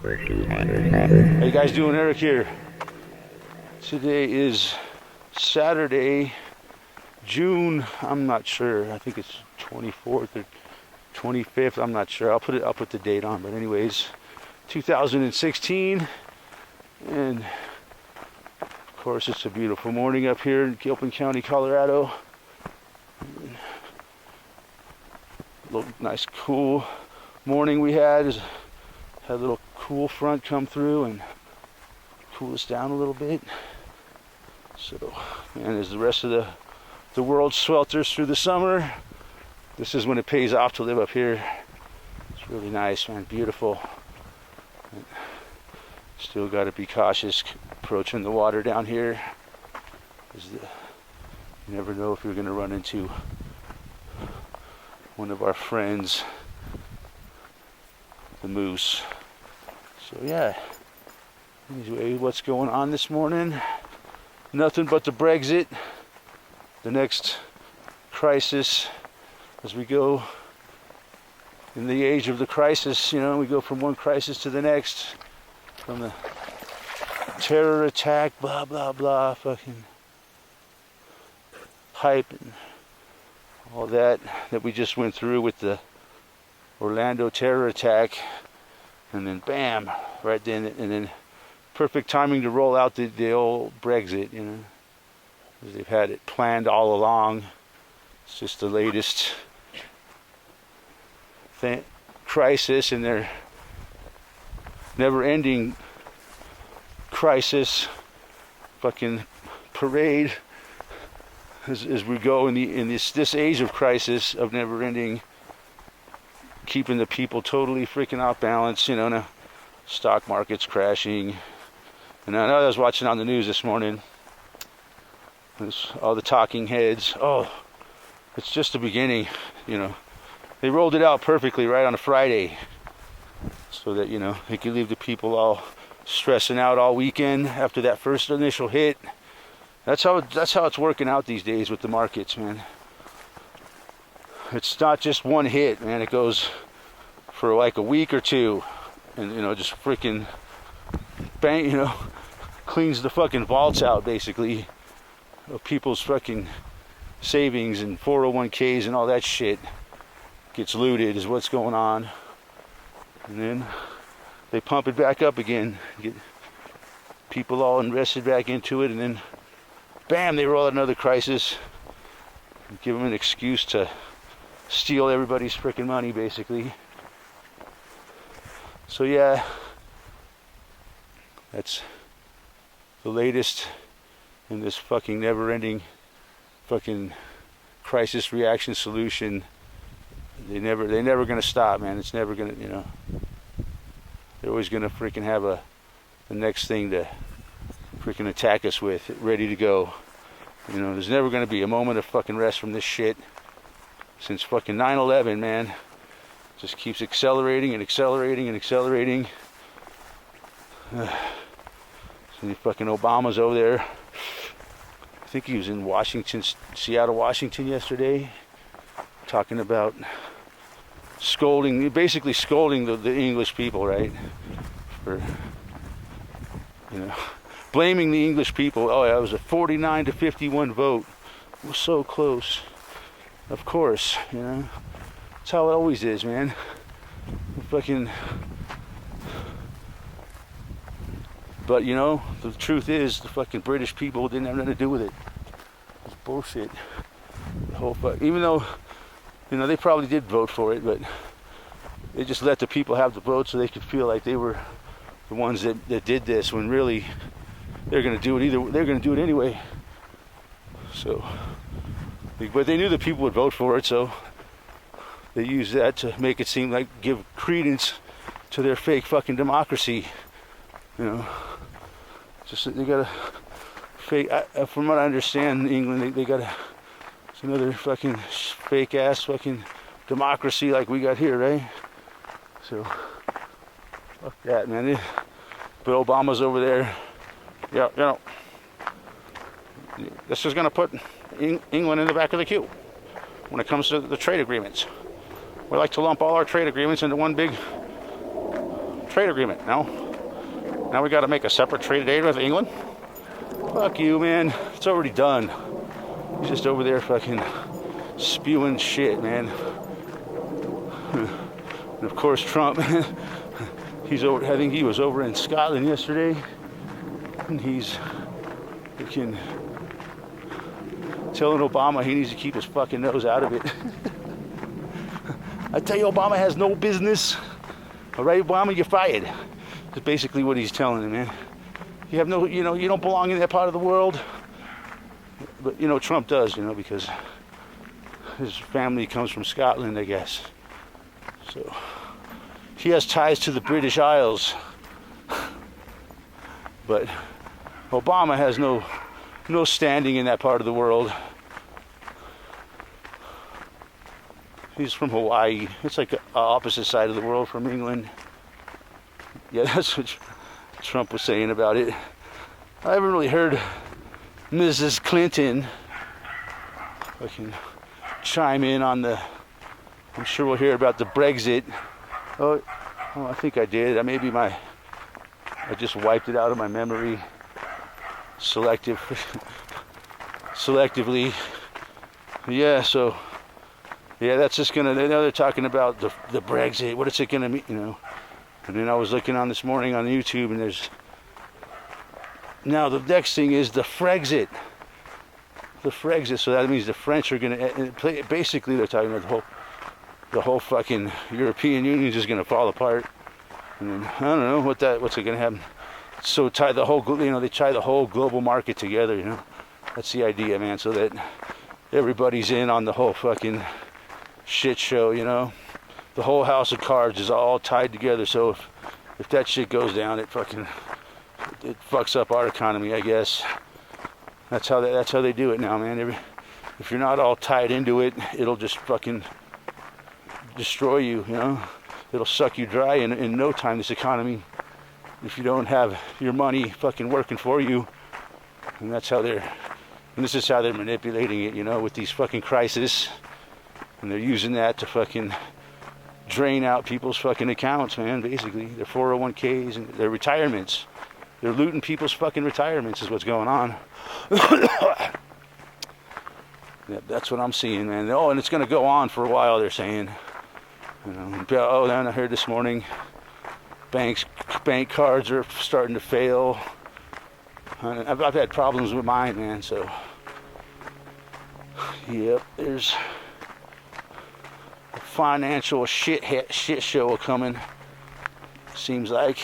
How you guys doing? Eric here. Today is Saturday, June, I'm not sure. I think it's 24th or 25th. I'm not sure. I'll put the date on. But anyways, 2016, and of course it's a beautiful morning up here in Gilpin County, Colorado. Nice cool morning we had. Had a little cool front come through and cool us down a little bit. So, and as the rest of the world swelters through the summer, this is when it pays off to live up here. It's really nice, man. Beautiful. And still got to be cautious approaching the water down here. You never know if you're going to run into one of our friends, the moose. So yeah, anyway, what's going on this morning? Nothing but the Brexit, the next crisis as we go in the age of the crisis. You know, we go from one crisis to the next, from the terror attack, blah blah blah, fucking hype and all that we just went through with the Orlando terror attack, and then bam, right then, and then perfect timing to roll out the old Brexit, you know, because they've had it planned all along. It's just the latest crisis in their never-ending crisis fucking parade as we go in this age of crisis, of never-ending, keeping the people totally freaking off balance, you know. Now stock market's crashing. And I know I was watching on the news this morning, all the talking heads. Oh, it's just the beginning, you know. They rolled it out perfectly right on a Friday, so that, you know, they could leave the people all stressing out all weekend after that first initial hit. That's how it's working out these days with the markets, man. It's not just one hit, man. It goes for like a week or two, and, you know, just freaking bang, you know, cleans the fucking vaults out, basically, of people's fucking savings and 401ks and all that shit gets looted, is what's going on. And then they pump it back up again, get people all invested back into it, and then bam, they roll out another crisis and give them an excuse to steal everybody's freaking money, basically. So yeah, that's the latest in this fucking never-ending fucking crisis reaction solution. They're never gonna stop, man. It's never gonna, you know. They're always gonna freaking have the next thing to freaking attack us with, ready to go. You know, there's never gonna be a moment of fucking rest from this shit. Since fucking 9/11, man, just keeps accelerating and accelerating and accelerating. So fucking Obama's over there. I think he was in Seattle, Washington yesterday, talking about basically scolding the English people, right? For, you know, blaming the English people. Oh yeah, it was a 49-51 vote. It was so close. Of course, you know. That's how it always is, man. Fucking. But, you know, the truth is, the fucking British people didn't have nothing to do with it. It's bullshit. The whole even though, you know, they probably did vote for it, but they just let the people have the vote so they could feel like they were the ones that did this, when really they're going to do it they're going to do it anyway. So, but they knew the people would vote for it, so they used that to make it seem like, give credence to their fake fucking democracy. You know, just they got a fake. From what I understand, in England they got it's another fucking fake ass fucking democracy like we got here, right? So fuck that, man. But Obama's over there. Yeah, you know, this is gonna put England in the back of the queue when it comes to the trade agreements. We like to lump all our trade agreements into one big trade agreement. Now we got to make a separate trade agreement with England. Fuck you, man. It's already done. He's just over there fucking spewing shit, man. And of course, Trump, he's over. I think he was over in Scotland yesterday, and he's fucking telling Obama he needs to keep his fucking nose out of it. I tell you, Obama has no business. All right, Obama, you're fired. That's basically what he's telling him, man. You have no, you don't belong in that part of the world. But, Trump does, because his family comes from Scotland, I guess. So, he has ties to the British Isles. But Obama has no standing in that part of the world. He's from Hawaii. It's like the opposite side of the world from England. Yeah, that's what Trump was saying about it. I haven't really heard Mrs. Clinton fucking chime in on I'm sure we'll hear about the Brexit. Oh, I think I did. I just wiped it out of my memory selectively. Yeah, so yeah, that's just gonna. Now they're talking about the Brexit. What is it gonna mean? And then I was looking on this morning on YouTube, and there's now the next thing is the Frexit. The Frexit. So that means the French are gonna. Basically, they're talking about the whole fucking European Union is just gonna fall apart. And then, I don't know what's it gonna happen. So tie the whole. They tie the whole global market together. That's the idea, man. So that everybody's in on the whole fucking shit show, The whole house of cards is all tied together. So if that shit goes down, it fucks up our economy, I guess. That's how they do it now, man. If you're not all tied into it, it'll just fucking destroy you, It'll suck you dry in no time, this economy. If you don't have your money fucking working for you. And this is how they're manipulating it, with these fucking crises. And they're using that to fucking drain out people's fucking accounts, man, basically. Their 401ks and their retirements. They're looting people's fucking retirements is what's going on. Yeah, that's what I'm seeing, man. Oh, and it's going to go on for a while, they're saying. Then I heard this morning, bank cards are starting to fail. I've had problems with mine, man, so. Yep, there's a financial shit show coming. Seems like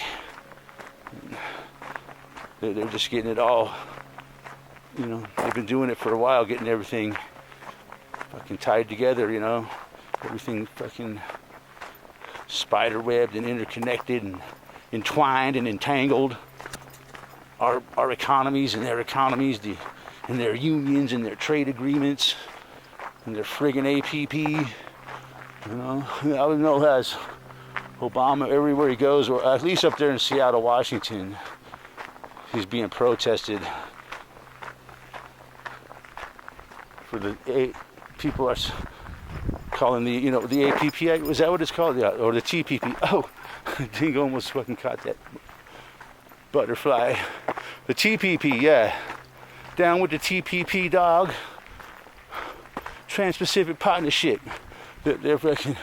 they're just getting it all. They've been doing it for a while, getting everything fucking tied together. Everything fucking spider-webbed and interconnected and entwined and entangled. Our economies and their economies, and their unions and their trade agreements and their friggin' APP. I would know as Obama everywhere he goes, or at least up there in Seattle, Washington, he's being protested for people are calling the APP. Was that what it's called? Yeah, or the TPP. Oh, Dingo almost fucking caught that butterfly. The TPP, yeah. Down with the TPP, dog. Trans-Pacific Partnership. They're fucking.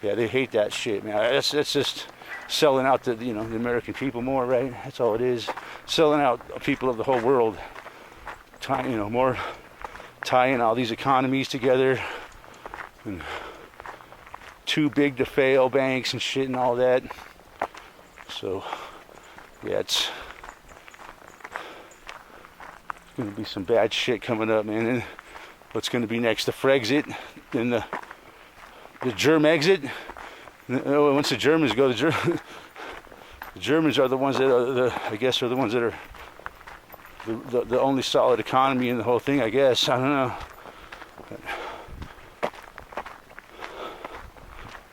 Yeah, they hate that shit, man. That's just selling out the American people more, right? That's all it is. Selling out people of the whole world. Tying all these economies together. And too big to fail banks and shit and all that. So, yeah, it's gonna be some bad shit coming up, man. And what's gonna be next? The Frexit, then the Germ exit. Once the Germans go, the Germans are the ones that are the ones that are the only solid economy in the whole thing, I guess. I don't know. But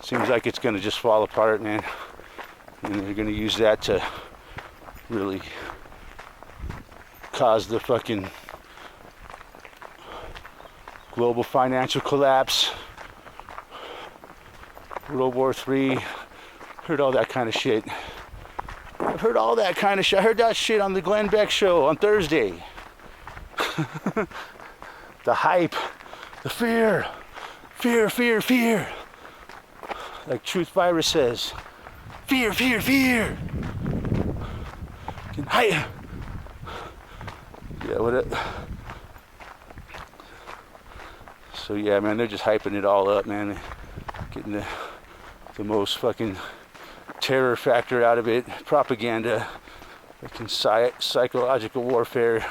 seems like it's gonna just fall apart, man. And they're gonna use that to really cause the fucking global financial collapse, World War III, Heard all that kind of shit. I've heard all that kind of shit. I heard that shit on the Glenn Beck show on Thursday. The hype, the fear, fear, fear, fear. Like Truth Virus says, fear, fear, fear. Hype. Yeah, what? So yeah, man, they're just hyping it all up, man. Getting the most fucking terror factor out of it, propaganda, fucking psychological warfare,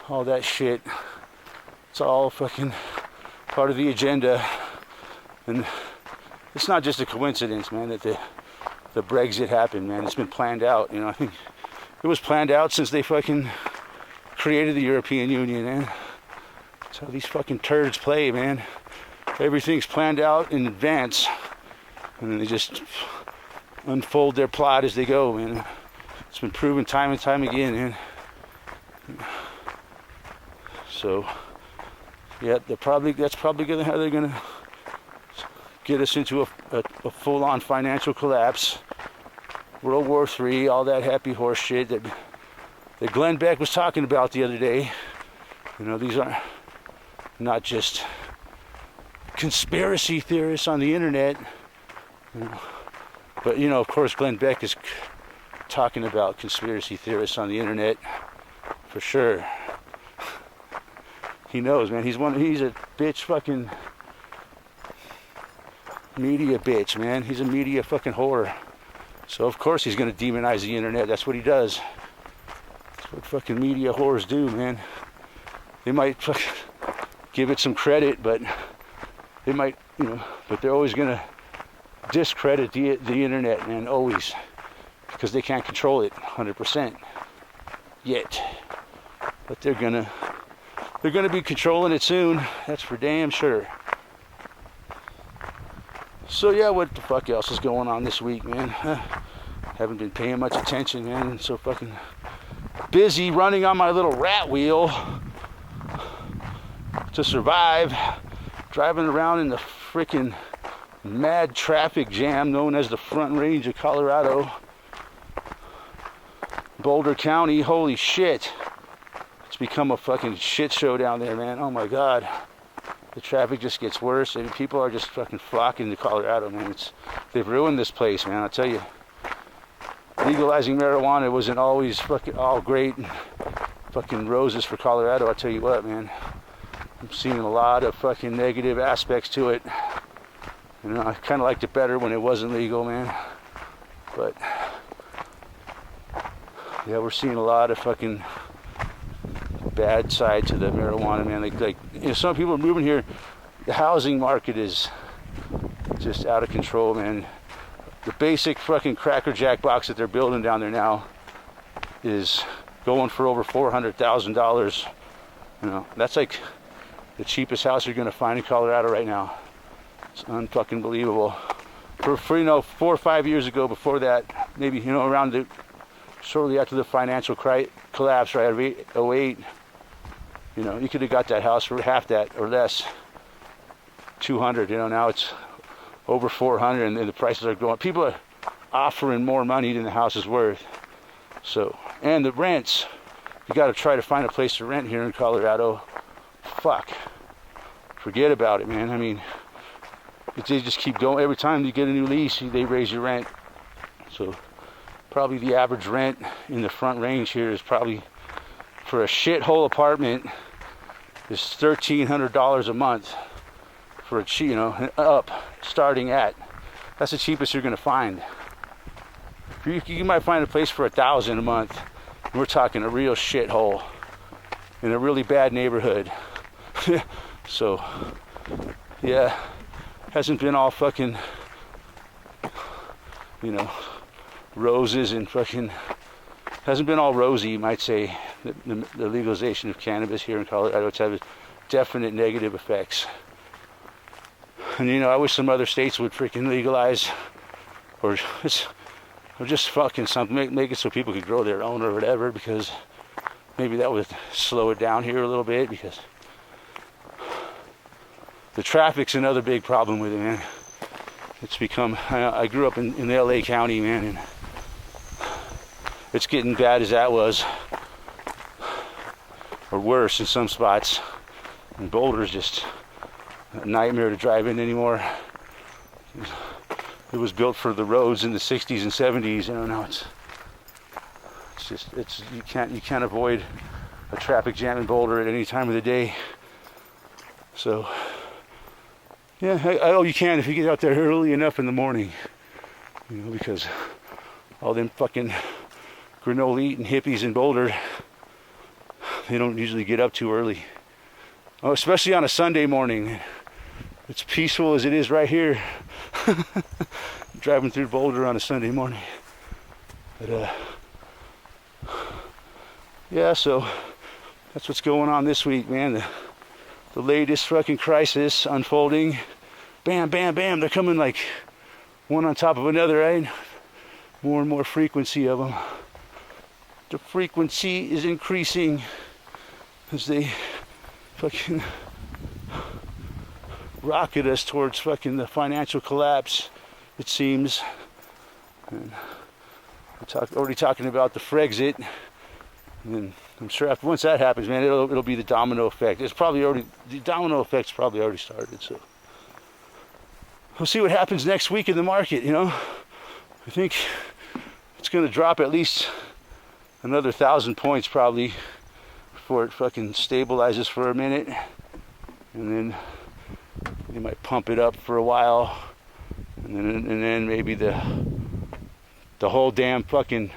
all that shit. It's all fucking part of the agenda, and it's not just a coincidence, man, that the Brexit happened, man. It's been planned out, you know. I think it was planned out since they fucking created the European Union, man. That's how these fucking turds play, man. Everything's planned out in advance, and then they just unfold their plot as they go, man. It's been proven time and time again, man. So, yeah, that's probably how they're gonna get us into a full-on financial collapse, World War III, all that happy horse shit that Glenn Beck was talking about the other day. You know, these are not just conspiracy theorists on the internet, you know, but you know, of course, Glenn Beck is talking about conspiracy theorists on the internet for sure. He knows, man. He's a bitch, fucking media bitch, man. He's a media fucking whore. So of course he's gonna demonize the internet. That's what he does. That's what fucking media whores do, man. They might fucking give it some credit, but they might, you know, but they're always gonna discredit the internet, man, always, because they can't control it 100% yet. But they're gonna be controlling it soon. That's for damn sure. So yeah, what the fuck else is going on this week, man? Haven't been paying much attention, man. I'm so fucking busy running on my little rat wheel to survive, driving around in the freaking mad traffic jam known as the Front Range of Colorado, Boulder County. Holy shit, it's become a fucking shit show down there, man. Oh my god, the traffic just gets worse, and people are just fucking flocking to Colorado, man. They've ruined this place, man. I'll tell you, legalizing marijuana wasn't always fucking all great and fucking roses for Colorado. I'll tell you what, man, I'm seeing a lot of fucking negative aspects to it. You know, I kind of liked it better when it wasn't legal, man. But yeah, we're seeing a lot of fucking bad side to the marijuana, man. Like you know, some people are moving here. The housing market is just out of control, man. The basic fucking Cracker Jack box that they're building down there now is going for over $400,000. You know, that's like the cheapest house you're gonna find in Colorado right now. It's unfucking believable. For you know, 4 or 5 years ago, before that, maybe, you know, around shortly after the financial collapse, right, of 08, you know, you could have got that house for half that or less, 200. You know, now it's over 400, and the prices are going. People are offering more money than the house is worth. So, and the rents, you got to try to find a place to rent here in Colorado. Fuck, forget about it, man. I mean, they just keep going. Every time you get a new lease, they raise your rent. So probably the average rent in the Front Range here is probably, for a shithole apartment, is $1,300 a month for a, you know, up, starting at. That's the cheapest you're gonna find. You might find a place for $1,000 a month. We're talking a real shithole in a really bad neighborhood. So yeah, hasn't been all fucking, you know, roses and fucking, hasn't been all rosy, you might say. The legalization of cannabis here in Colorado, it's had definite negative effects. And you know, I wish some other states would freaking legalize, or just fucking something, make it so people could grow their own or whatever, because maybe that would slow it down here a little bit, because the traffic's another big problem with it, man. It's become, I grew up in LA County, man, and it's getting bad as that was, or worse in some spots. And Boulder's just a nightmare to drive in anymore. It was built for the roads in the 60s and 70s. I don't know. It's you can't avoid a traffic jam in Boulder at any time of the day. So yeah, you can if you get out there early enough in the morning, you know, because all them fucking granola eating hippies in Boulder, they don't usually get up too early. Oh, especially on a Sunday morning. It's peaceful as it is right here. Driving through Boulder on a Sunday morning. But yeah, so that's what's going on this week, man. The latest fucking crisis unfolding. Bam, bam, bam. They're coming like one on top of another, right? More and more frequency of them. The frequency is increasing as they fucking rocket us towards fucking the financial collapse, it seems. And we're already talking about the Frexit. And then I'm sure after once that happens, man, it'll be the domino effect. The domino effect's probably already started. So we'll see what happens next week in the market. You know, I think it's going to drop at least another 1,000 points probably before it fucking stabilizes for a minute, and then they might pump it up for a while, and then maybe the whole damn fucking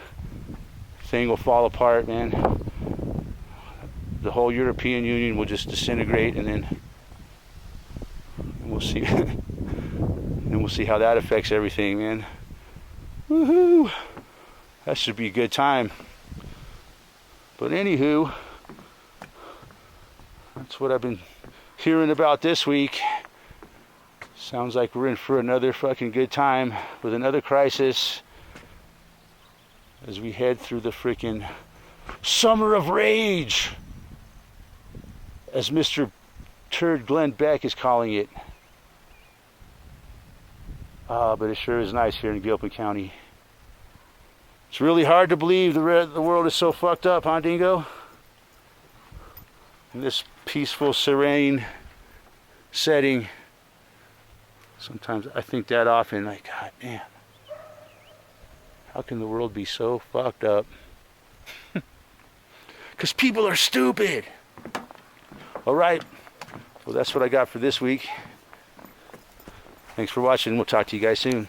thing will fall apart, man. The whole European Union will just disintegrate, and then we'll see. And we'll see how that affects everything, man. Woohoo! That should be a good time. But anywho, that's what I've been hearing about this week. Sounds like we're in for another fucking good time with another crisis as we head through the freaking summer of rage, as Mr. Turd Glenn Beck is calling it. But it sure is nice here in Gilpin County. It's really hard to believe the world is so fucked up, huh, Dingo? In this peaceful, serene setting, sometimes I think that often, like, God damn, how can the world be so fucked up? Because people are stupid. All right, well, that's what I got for this week. Thanks for watching. We'll talk to you guys soon.